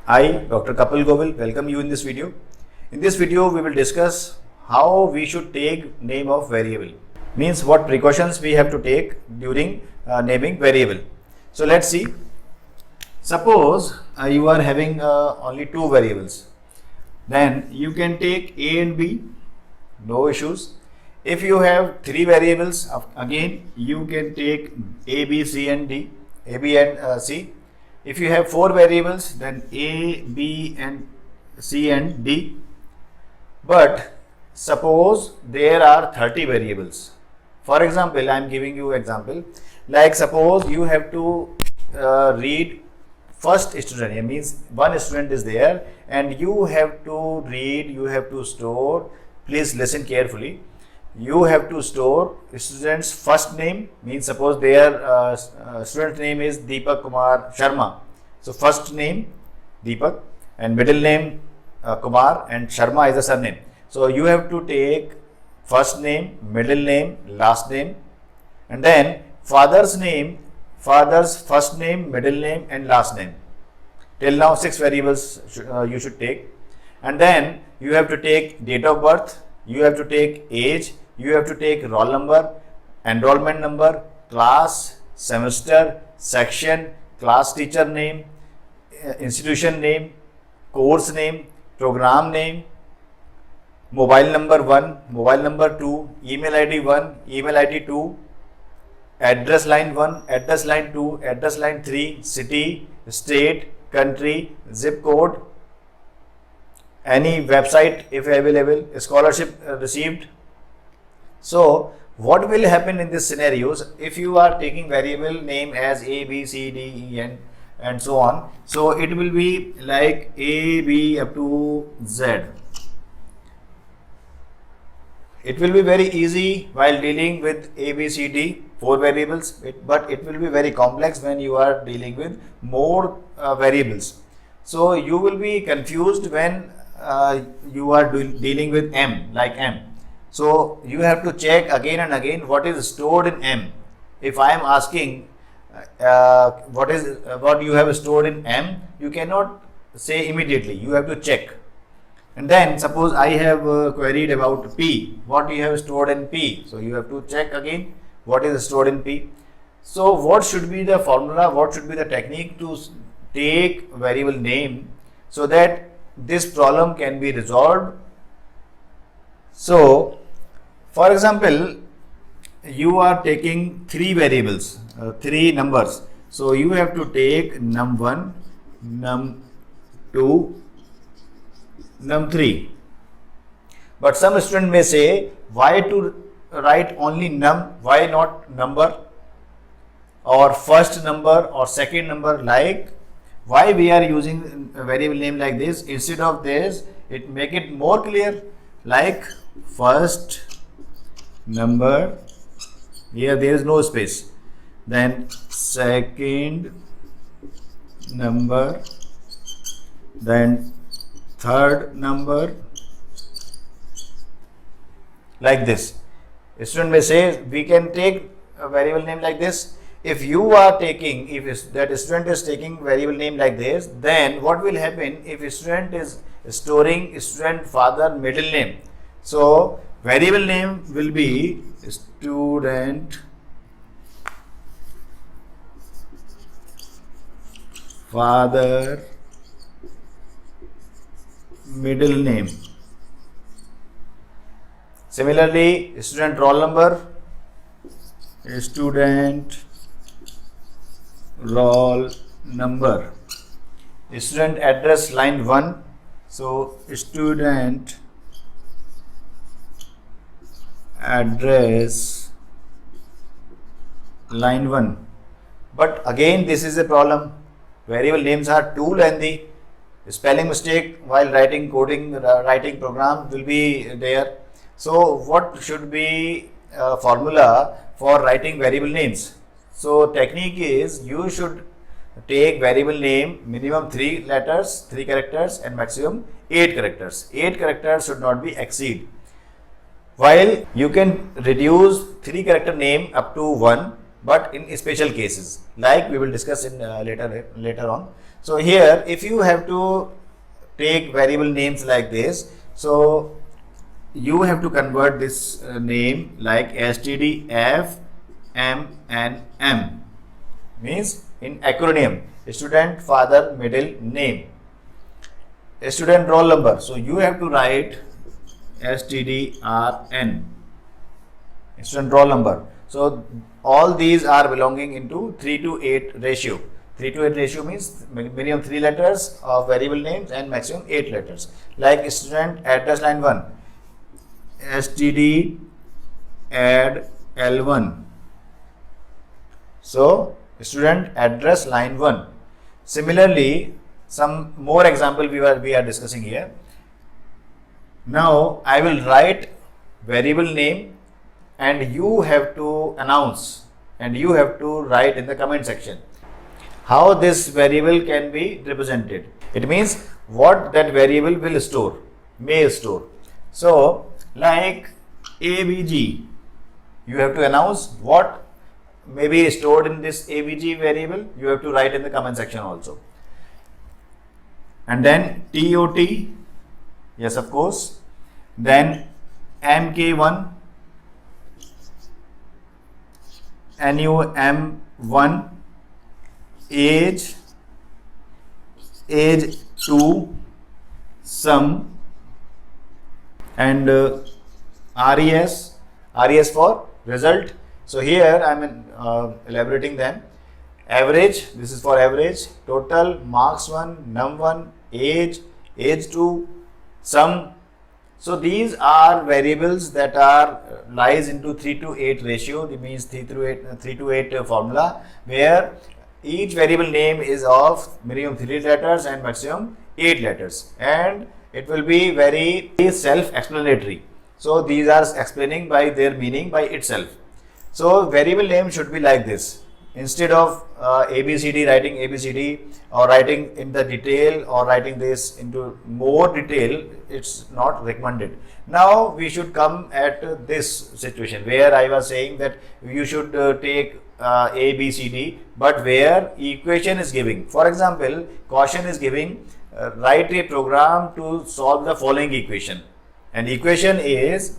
I, Dr. Kapil Govil, welcome you in this video. In this video, we will discuss how we should take name of variable. Means what precautions we have to take during naming variable. So let's see. Suppose you are having only two variables. Then you can take A and B, no issues. If you have three variables, again you can take A, B, C and D, A, B and C. If you have four variables, then A, B and C and D. But suppose there are 30 variables. For example, I am giving you example. Like suppose you have to read first student. It means one student is there and you have to read, you have to store. Please listen carefully. You have to store student's first name, means suppose their student name is Deepak Kumar Sharma. So first name Deepak and middle name Kumar and Sharma is the surname. So you have to take first name, middle name, last name, and then father's name, father's first name, middle name and last name. Till now 6 variables you should take, and then you have to take date of birth, you have to take age, you have to take roll number, enrollment number, class, semester, section, class teacher name, institution name, course name, program name, mobile number 1, mobile number 2, email ID 1, email ID 2, address line 1, address line 2, address line 3, city, state, country, zip code, any website if available, scholarship received. So what will happen in these scenarios if you are taking variable name as A, B, C, D, E, N and so on. So it will be like A, B up to Z. It will be very easy while dealing with A, B, C, D, 4 variables, but it will be very complex when you are dealing with more variables. So you will be confused when you are dealing with M, like M. So you have to check again and again what is stored in M. If I am asking what you have stored in M, you cannot say immediately. You have to check. And then suppose I have queried about P, what you have stored in P. So you have to check again what is stored in P. So what should be the formula, what should be the technique to take variable name so that this problem can be resolved. So for example, you are taking 3 variables, 3 numbers. So you have to take num1, num2, num3. But some student may say, why to write only num, why not number or first number or second number, like why we are using a variable name like this. Instead of this, it make it more clear, like first number, here there is no space, then second number, then third number, like this. A student may say we can take a variable name like this. If you are taking, if that student is taking variable name like this, then what will happen if a student is storing student father middle name? So variable name will be student father middle name. Similarly, student roll number, student roll number, student address line 1, so student address line 1. But again this is a problem, variable names are too lengthy, spelling mistake while writing coding, writing program will be there. So what should be formula for writing variable names? So technique is you should take variable name minimum 3 letters, 3 characters and maximum 8 characters. 8 characters should not be exceed. While you can reduce 3 character name up to 1, but in special cases, like we will discuss in later on. So here, if you have to take variable names like this, so you have to convert this name like std, f, m and m, means in acronym, student father middle name, student roll number. So you have to write stdrn, student roll number. So all these are belonging into 3:8 ratio. 3:8 ratio means minimum 3 letters of variable names and maximum 8 letters. Like student address line 1, std add l1. So student address line 1. Similarly, some more example we are discussing here. Now I will write variable name and you have to announce and you have to write in the comment section how this variable can be represented. It means what that variable will store, may store. So like abg, you have to announce what may be stored in this abg variable. You have to write in the comment section also. And then tot, yes of course. Then mk1, num1, age 2, sum, and res for result. So here I am elaborating them. Average, this is for average, total, marks 1, num1, age 2, sum. So these are variables that are lies into 3:8 ratio. That means 3:8 formula, where each variable name is of minimum 3 letters and maximum 8 letters, and it will be very self-explanatory. So these are explaining by their meaning by itself. So variable name should be like this. Instead of ABCD, writing ABCD or writing in the detail or writing this into more detail, it's not recommended. Now we should come at this situation where I was saying that you should take ABCD, but where equation is giving. For example, caution is giving write a program to solve the following equation, and equation is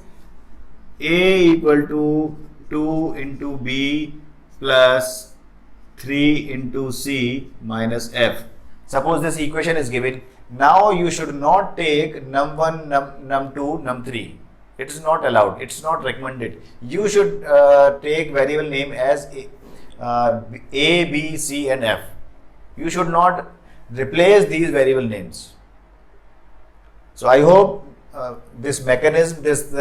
A equal to 2 into B plus 3 into C minus F. Suppose this equation is given. Now you should not take num1, num2, num3. It is not allowed. It is not recommended. You should take variable name as A, B, C and F. You should not replace these variable names. So I hope this mechanism, this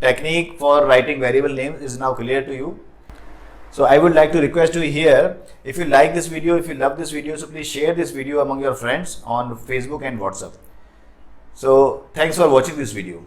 technique for writing variable names is now clear to you. So I would like to request you here, if you like this video, if you love this video, so please share this video among your friends on Facebook and WhatsApp. So thanks for watching this video.